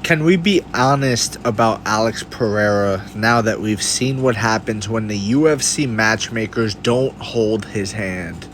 Can we be honest about Alex Pereira now that we've seen what happens when the UFC matchmakers don't hold his hand?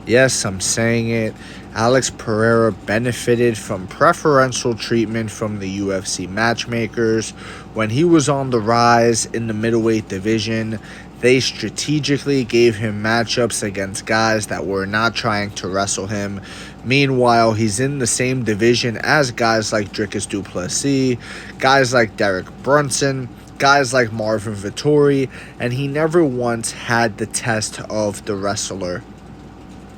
Yes, I'm saying it. Alex Pereira benefited from preferential treatment from the UFC matchmakers. When he was on the rise in the middleweight division, they strategically gave him matchups against guys that were not trying to wrestle him. Meanwhile, he's in the same division as guys like Dricus du Plessis, guys like Derek Brunson, guys like Marvin Vettori, and he never once had the test of the wrestler.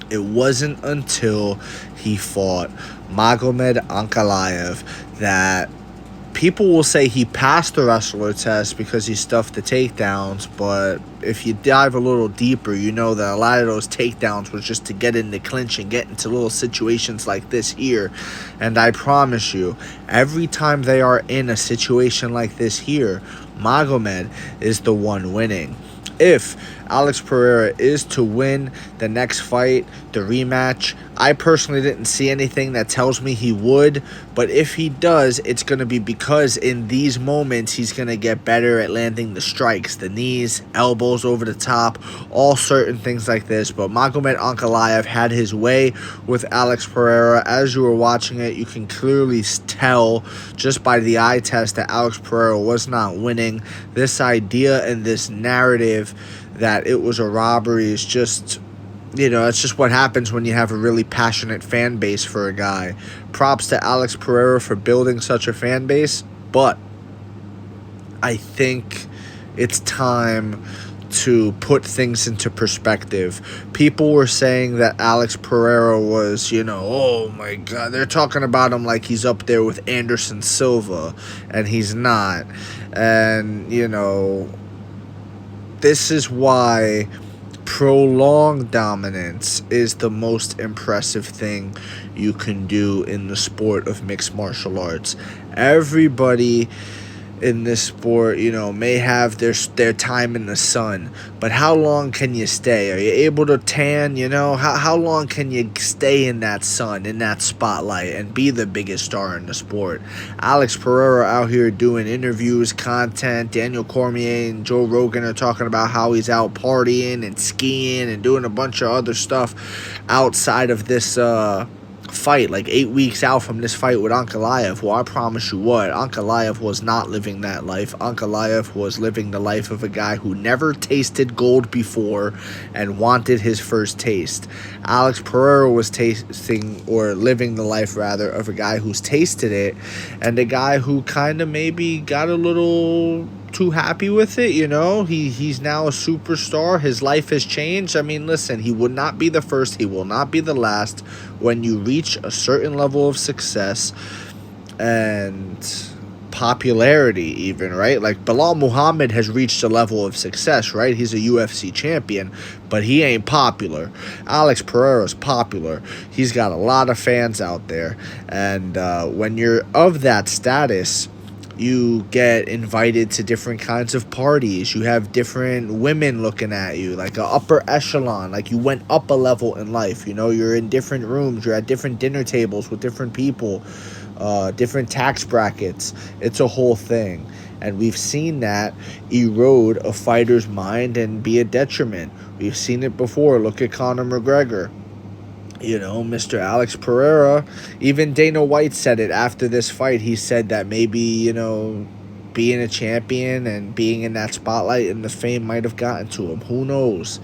It wasn't until he fought Magomed Ankalaev that people will say he passed the wrestler test because he stuffed the takedowns, but if you dive a little deeper, you know that a lot of those takedowns was just to get in the clinch and get into little situations like this here. And I promise you, every time they are in a situation like this here, Magomed is the one winning. If Alex Pereira is to win the next fight, the rematch, I personally didn't see anything that tells me he would, but if he does, it's going to be because in these moments he's going to get better at landing the strikes, the knees, elbows over the top, all certain things like this. But Magomed Ankalaev had his way with Alex Pereira. As you were watching it, you can clearly tell just by the eye test that Alex Pereira was not winning. This idea and this narrative that it was a robbery is just, it's just what happens when you have a really passionate fan base for a guy. Props to Alex Pereira for building such a fan base, but I think it's time to put things into perspective. People were saying that Alex Pereira was, oh my God, they're talking about him like he's up there with Anderson Silva, and he's not. And, this is why prolonged dominance is the most impressive thing you can do in the sport of mixed martial arts. Everybody in this sport, may have their time in the sun, but how long can you stay? Are you able to tan? How long can you stay in that sun, in that spotlight, and be the biggest star in the sport? Alex Pereira out here doing interviews, content. Daniel Cormier and Joe Rogan are talking about how he's out partying and skiing and doing a bunch of other stuff outside of this fight, like 8 weeks out from this fight with Ankalaev. Well, I promise you what, Ankalaev was not living that life. Ankalaev was living the life of a guy who never tasted gold before and wanted his first taste. Alex Pereira was tasting, or living the life rather, of a guy who's tasted it, and a guy who kind of maybe got a little too happy with it. He's now a superstar. His life has changed. I mean, listen, he would not be the first, he will not be the last. When you reach a certain level of success and popularity even, right? Like Bilal Muhammad has reached a level of success, right? He's a UFC champion, but he ain't popular. Alex Pereira's popular. He's got a lot of fans out there. And when you're of that status, you get invited to different kinds of parties. You have different women looking at you, like an upper echelon, like you went up a level in life. You're in different rooms. You're at different dinner tables with different people, different tax brackets. It's a whole thing. And we've seen that erode a fighter's mind and be a detriment. We've seen it before. Look at Conor McGregor. Mr. Alex Pereira, even Dana White said it after this fight. He said that maybe, being a champion and being in that spotlight and the fame might have gotten to him. Who knows?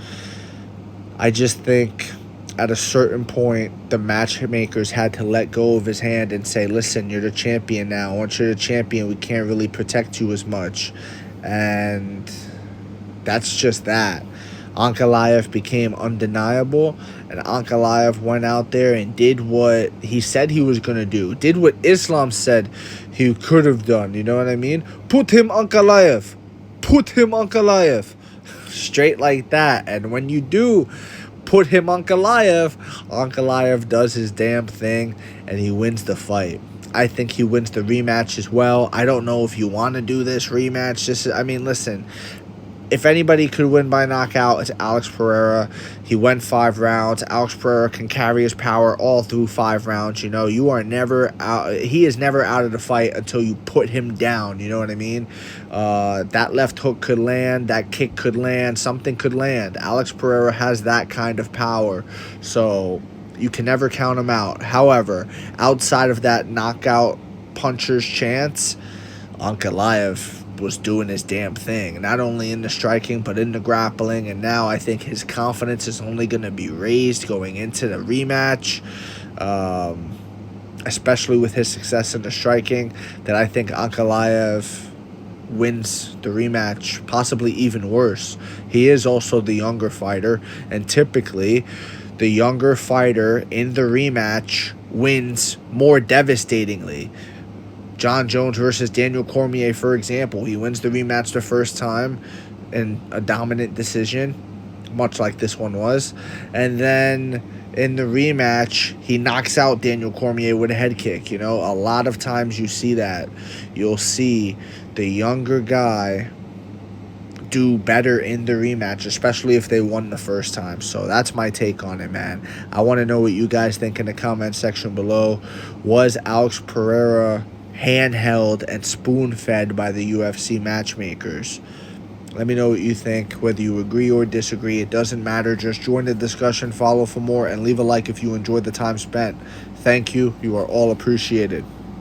I just think at a certain point, the matchmakers had to let go of his hand and say, listen, you're the champion now. Once you're the champion, we can't really protect you as much. And that's just that. Ankalaev became undeniable, and Ankalaev went out there and did what he said he was going to do. Did what Islam said he could have done. You know what I mean? Put him Ankalaev. Put him Ankalaev. Straight like that. And when you do put him Ankalaev, Ankalaev does his damn thing, and he wins the fight. I think he wins the rematch as well. I don't know if you want to do this rematch. Listen, if anybody could win by knockout, it's Alex Pereira. He went 5 rounds. Alex Pereira can carry his power all through 5 rounds. You know, you are never out. He is never out of the fight until you put him down. You know what I mean? That left hook could land. That kick could land. Something could land. Alex Pereira has that kind of power. So you can never count him out. However, outside of that knockout puncher's chance, Ankalaev was doing his damn thing, not only in the striking but in the grappling, and now I think his confidence is only going to be raised going into the rematch, especially with his success in the striking, that I think Ankalaev wins the rematch, possibly even worse. He is also the younger fighter, and typically the younger fighter in the rematch wins more devastatingly. John Jones versus Daniel Cormier, for example. He wins the rematch the first time in a dominant decision, much like this one was. And then in the rematch, he knocks out Daniel Cormier with a head kick. You know, a lot of times you see that. You'll see the younger guy do better in the rematch, especially if they won the first time. So that's my take on it, man. I want to know what you guys think in the comment section below. Was Alex Pereira handheld and spoon-fed by the UFC matchmakers? Let me know what you think, whether you agree or disagree. It doesn't matter. Just join the discussion, follow for more, and leave a like if you enjoyed the time spent. Thank you. You are all appreciated.